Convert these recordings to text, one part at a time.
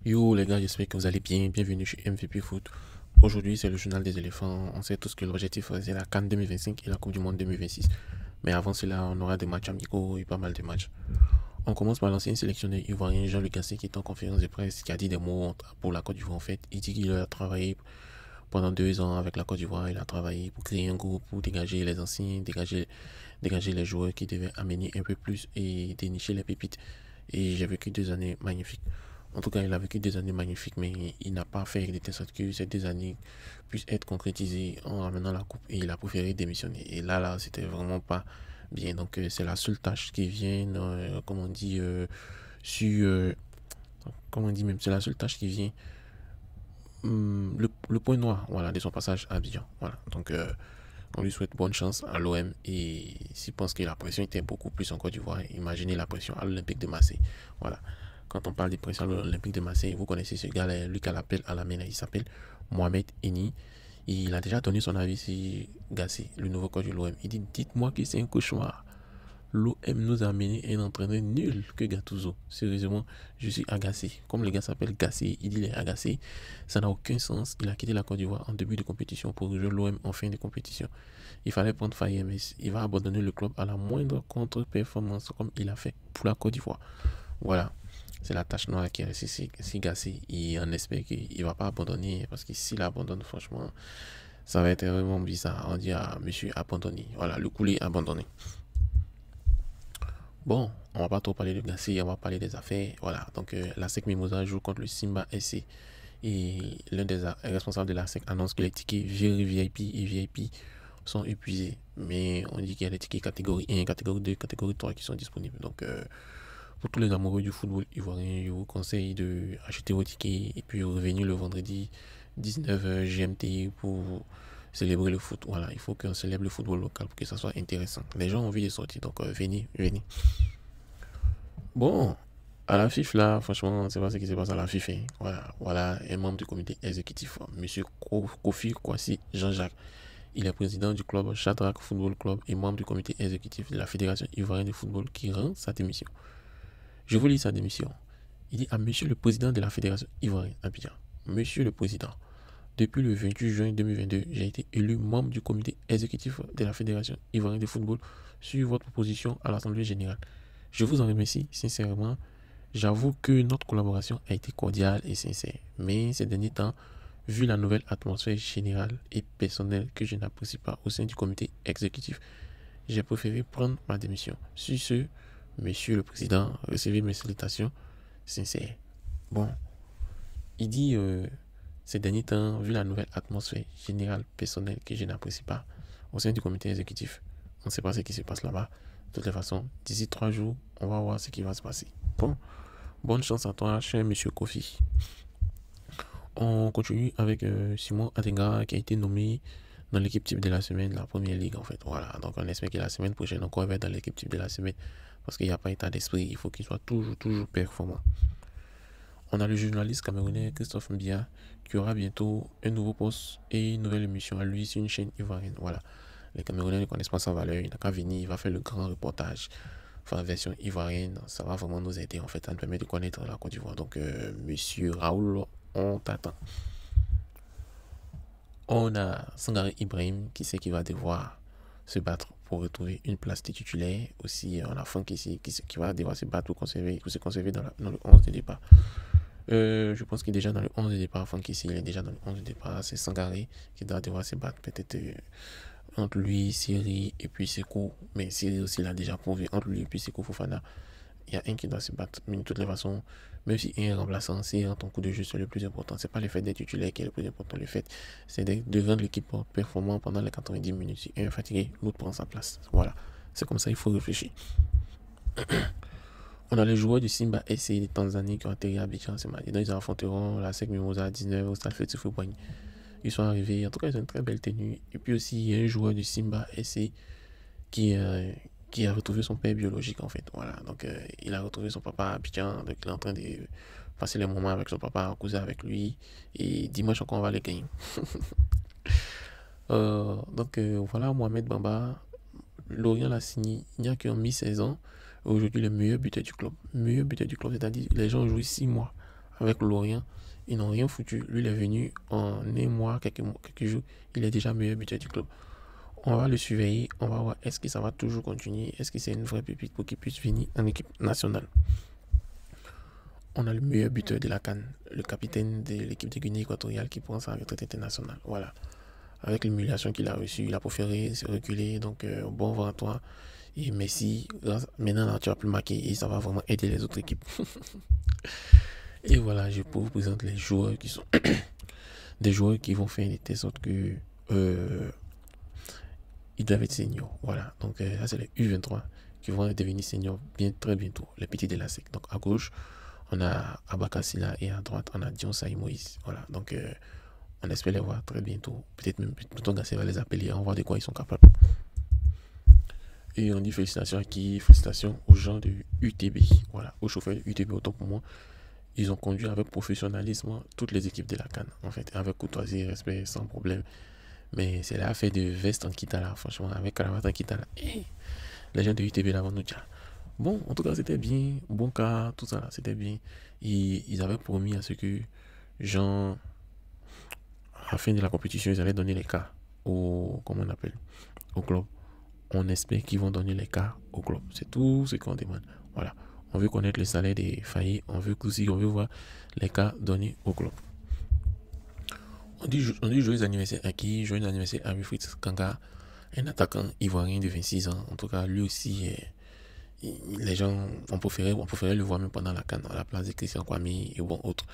Yo les gars, j'espère que vous allez bien. Bienvenue chez MVP Foot. Aujourd'hui, c'est le journal des éléphants. On sait tous que l'objectif, c'est la CAN 2025 et la Coupe du Monde 2026. Mais avant cela, on aura des matchs amicaux et pas mal de matchs. On commence par l'ancien sélectionneur ivoirien Jean-Luc Gasset qui est en conférence de presse, qui a dit des mots pour la Côte d'Ivoire en fait. Il dit qu'il a travaillé pendant 2 ans avec la Côte d'Ivoire. Il a travaillé pour créer un groupe, pour dégager les anciens, dégager les joueurs qui devaient amener un peu plus et dénicher les pépites. Et j'ai vécu 2 années magnifiques. En tout cas, il a vécu des années magnifiques, mais il n'a pas fait de telle sorte que ces 2 années puissent être concrétisées en ramenant la coupe. Et il a préféré démissionner. Et là, c'était vraiment pas bien. Donc, c'est la seule tâche qui vient, comme on dit, sur. Comme on dit même, c'est la seule tâche qui vient. Le point noir, voilà, de son passage à Abidjan. Voilà. Donc, on lui souhaite bonne chance à l'OM. Et s'il pense que la pression était beaucoup plus en Côte d'Ivoire, imaginez la pression à l'Olympique de Marseille. Voilà. Quand on parle des pressions à l'Olympique de Marseille, vous connaissez ce gars-là, lui qui l'appelle à la main, il s'appelle Mohamed Eni. Il a déjà donné son avis sur Gassi, le nouveau coach de l'OM. Il dit, dites-moi que c'est un cauchemar. L'OM nous a amené un entraîneur nul que Gattuso. Sérieusement, je suis agacé. Comme le gars s'appelle Gassé, il dit il est agacé. Ça n'a aucun sens. Il a quitté la Côte d'Ivoire en début de compétition pour rejoindre l'OM en fin de compétition. Il fallait prendre FAIMS. Il va abandonner le club à la moindre contre-performance comme il a fait pour la Côte d'Ivoire. Voilà. C'est la tâche noire qui est si Gassé. Et on espère qu'il ne va pas abandonner parce que s'il abandonne, franchement, ça va être vraiment bizarre. On dit à monsieur abandonné. Voilà, le coulé abandonné. Bon, on va pas trop parler de Gassi, on va parler des affaires. Voilà, donc la SEC Mimosa joue contre le Simba SC. Et l'un des responsables de la SEC annonce que les tickets VIP et VIP sont épuisés. Mais on dit qu'il y a des tickets catégorie 1, catégorie 2, catégorie 3 qui sont disponibles. Donc pour tous les amoureux du football ivoirien, je vous conseille de acheter vos tickets et puis revenir le vendredi 19h GMT pour célébrer le foot. Voilà, il faut qu'on célèbre le football local pour que ça soit intéressant. Les gens ont envie de sortir, donc venez, venez. Bon, à la FIF là, franchement, c'est pas ce qui se passe à la FIF, hein. Voilà, voilà un membre du comité exécutif, Monsieur Kofi Kwasi Jean-Jacques. Il est président du club Shadrach Football Club et membre du comité exécutif de la Fédération ivoirienne de football qui rend sa démission. Je vous lis sa démission. Il dit à Monsieur le président de la Fédération ivoirienne Abidjan. Monsieur le président, depuis le 28 juin 2022, j'ai été élu membre du comité exécutif de la Fédération ivoirienne de football sur votre proposition à l'Assemblée générale. Je vous en remercie sincèrement. J'avoue que notre collaboration a été cordiale et sincère, mais ces derniers temps, vu la nouvelle atmosphère générale et personnelle que je n'apprécie pas au sein du comité exécutif, j'ai préféré prendre ma démission. Sur ce, Monsieur le Président, recevez mes salutations sincères. Bon, il dit ces derniers temps, vu la nouvelle atmosphère générale personnelle que je n'apprécie pas au sein du comité exécutif, on ne sait pas ce qui se passe là-bas. De toutes les façons, d'ici 3 jours, on va voir ce qui va se passer. Bon, bonne chance à toi, cher Monsieur Kofi. On continue avec Simon Atenga qui a été nommé dans l'équipe type de la semaine de la première ligue en fait. Voilà, donc on espère que la semaine prochaine encore il va être dans l'équipe type de la semaine parce qu'il n'y a pas état d'esprit, il faut qu'il soit toujours performant. On a le journaliste camerounais Christophe Mbia qui aura bientôt un nouveau poste et une nouvelle émission à lui sur une chaîne ivoirienne. Voilà, les Camerounais ne connaissent pas sa valeur, il n'a qu'à venir, il va faire le grand reportage. Enfin, version ivoirienne, ça va vraiment nous aider en fait, ça nous permet de connaître la Côte d'Ivoire. Donc, monsieur Raoul, on t'attend. On a Sangaré Ibrahim qui sait qu'il va devoir se battre pour retrouver une place de titulaire. Aussi, on a Franck ici qui va devoir se battre pour se conserver dans le 11 de départ. Je pense qu'il est déjà dans le 11 de départ. Franck ici, il est déjà dans le 11 de départ. C'est Sangaré qui doit devoir se battre peut-être entre lui, Siri et puis Sekou. Mais Siri aussi l'a déjà prouvé. Entre lui et puis Sekou Fofana, il y a un qui doit se battre. Mais de toutes les façons, même si un est remplaçant, c'est ton coup de jeu c'est le plus important. C'est pas le fait d'être titulaire qui est le plus important. Le fait, c'est de rendre l'équipe performant pendant les 90 minutes. Si un est fatigué, l'autre prend sa place. Voilà. C'est comme ça, il faut réfléchir. On a les joueurs du Simba SC de Tanzanie qui ont atterri à Abidjan ce mardi. Donc, ils affronteront la SEC Mimosa à 19 au stade Fétifou Boigny. Ils sont arrivés, en tout cas, ils ont une très belle tenue. Et puis aussi, il y a un joueur du Simba SC qui, qui a retrouvé son père biologique en fait. Voilà, donc il a retrouvé son papa à Abidjan, donc il est en train de passer les moments avec son papa, causer avec lui, et dimanche encore on va les gagner. Donc voilà, Mohamed Bamba, Lorient l'a signé il n'y a qu'en mi-saison, aujourd'hui le meilleur buteur du club. Meilleur buteur du club, c'est-à-dire les gens jouent 6 mois avec Lorient, ils n'ont rien foutu. Lui, il est venu en un mois, quelques jours, il est déjà meilleur buteur du club. On va le surveiller, on va voir est-ce que ça va toujours continuer, est-ce que c'est une vraie pépite pour qu'il puisse venir en équipe nationale. On a le meilleur buteur de la CAN, le capitaine de l'équipe de Guinée équatoriale qui prend sa retraite internationale. Voilà. Avec l'humiliation qu'il a reçue, il a préféré se reculer. Donc, bon vent à toi. Et Messi, maintenant, là, tu vas plus marquer et ça va vraiment aider les autres équipes. Et voilà, je vous présente les joueurs qui sont des joueurs qui vont faire de telle sorte que ils doivent être seniors. Voilà. Donc, ça, c'est les U23 qui vont devenir seniors très bientôt. Les petits de la SEC. Donc, à gauche, on a Abakasila et à droite, on a Dion Saï Moïse. Voilà. Donc, on espère les voir très bientôt. Peut-être même Tonton Gassé va les appeler. On va voir de quoi ils sont capables. Et on dit félicitations à qui? Félicitations aux gens de UTB. Voilà. Aux chauffeurs de UTB, autant pour moi. Ils ont conduit avec professionnalisme toutes les équipes de la CAN. En fait, avec courtoisie et respect, sans problème. Mais c'est l'affaire de veste en Kitala. Franchement, avec cravate en Kitala. Les gens de UTB là vont nous dire. Bon, en tout cas, c'était bien. Bon cas, tout ça là, c'était bien. Et ils avaient promis à ce que Jean, à la fin de la compétition, ils allaient donner les cas au, comment on appelle, au club. On espère qu'ils vont donner les cas au club. C'est tout ce qu'on demande. Voilà. On veut connaître le salaire des faillis. On veut voir les cas donnés au club. On dit joyeux anniversaire à qui? Joyeux anniversaire à Wilfried Kanga, un attaquant ivoirien de 26 ans. En tout cas, lui aussi, les gens ont préféré le voir même pendant la CAN à la place de Christian Kwame et bon autres.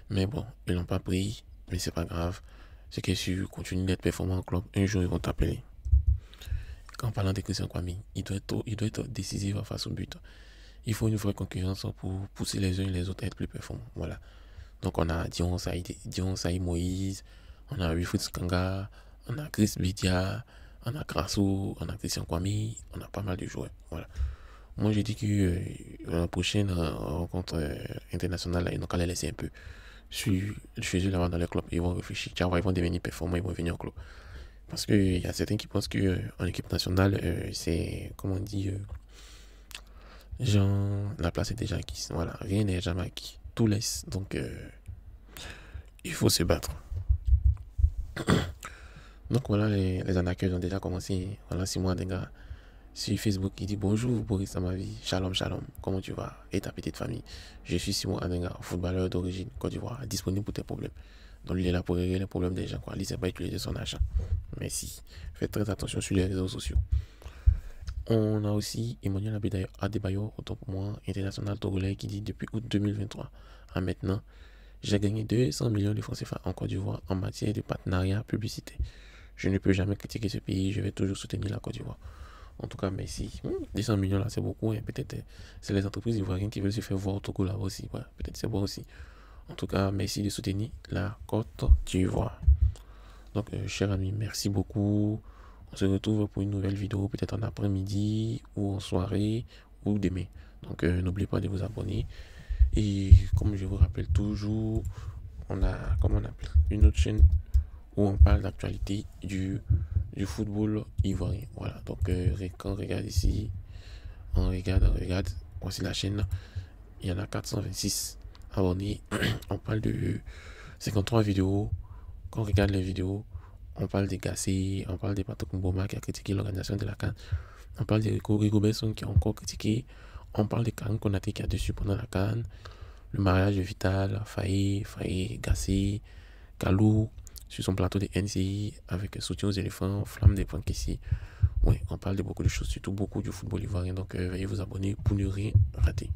Mais bon, ils l'ont pas pris, mais c'est pas grave. Ce qui est sûr, continue d'être performant au club. Un jour, ils vont t'appeler. En parlant de Christian Kwame, il doit être décisif face au but. Il faut une vraie concurrence pour pousser les uns et les autres à être plus performants. Voilà. Donc on a Dion Saï Moïse, on a Wilfried Kanga, on a Chris Bidia, on a Grasso, on a Christian Kwame, on a pas mal de joueurs. Voilà. Moi j'ai dit que la prochaine rencontre internationale, ils n'ont qu'à les laisser un peu chez eux là-bas dans le club. Ils vont réfléchir, ils vont devenir performants, ils vont venir au club. Parce qu'il y a certains qui pensent qu'en équipe nationale, c'est, comment on dit, genre, la place est déjà acquise. Voilà, rien n'est jamais acquis. Tout laisse. Donc, il faut se battre. Donc, voilà, les arnaqueurs ont déjà commencé. Voilà, Simon Adenga sur Facebook qui dit bonjour, Boris Samavi. Shalom, shalom. Comment tu vas? Et ta petite famille? Je suis Simon Adenga, footballeur d'origine Côte d'Ivoire, disponible pour tes problèmes. Donc, il est là pour régler les problèmes des gens. Quoi. Il ne sait pas utiliser son argent. Merci. Faites très attention sur les réseaux sociaux. On a aussi Emmanuel Adebayo, autant pour moi, international togolais, qui dit depuis août 2023 à maintenant, j'ai gagné 200 millions de francs CFA en Côte d'Ivoire en matière de partenariat publicité. Je ne peux jamais critiquer ce pays, je vais toujours soutenir la Côte d'Ivoire. En tout cas, merci. 200 millions là, c'est beaucoup. Hein. Peut-être c'est les entreprises ivoiriennes qui veulent se faire voir au Togo là aussi. Ouais, peut-être c'est bon aussi. En tout cas, merci de soutenir la Côte d'Ivoire. Donc, chers amis, merci beaucoup. On se retrouve pour une nouvelle vidéo, peut-être en après-midi, ou en soirée, ou demain. Donc, n'oubliez pas de vous abonner. Et comme je vous rappelle toujours, on a, comment on appelle, une autre chaîne où on parle d'actualité du football ivoirien. Voilà, donc quand on regarde ici, on regarde, voici la chaîne. Il y en a 426 abonnés. On parle de 53 vidéos. Quand on regarde les vidéos, on parle de Gassé, on parle de Patrick Mboma qui a critiqué l'organisation de la CAN. On parle de Rigo Besson qui a encore critiqué. On parle de Karim Konaté qui a dessus pendant la CAN. Le mariage de Vital, Faye, Gassé, Kalou sur son plateau de NCI avec soutien aux éléphants, flamme des Pankessi. Oui, on parle de beaucoup de choses, surtout beaucoup du football ivoirien. Donc veuillez vous abonner pour ne rien rater.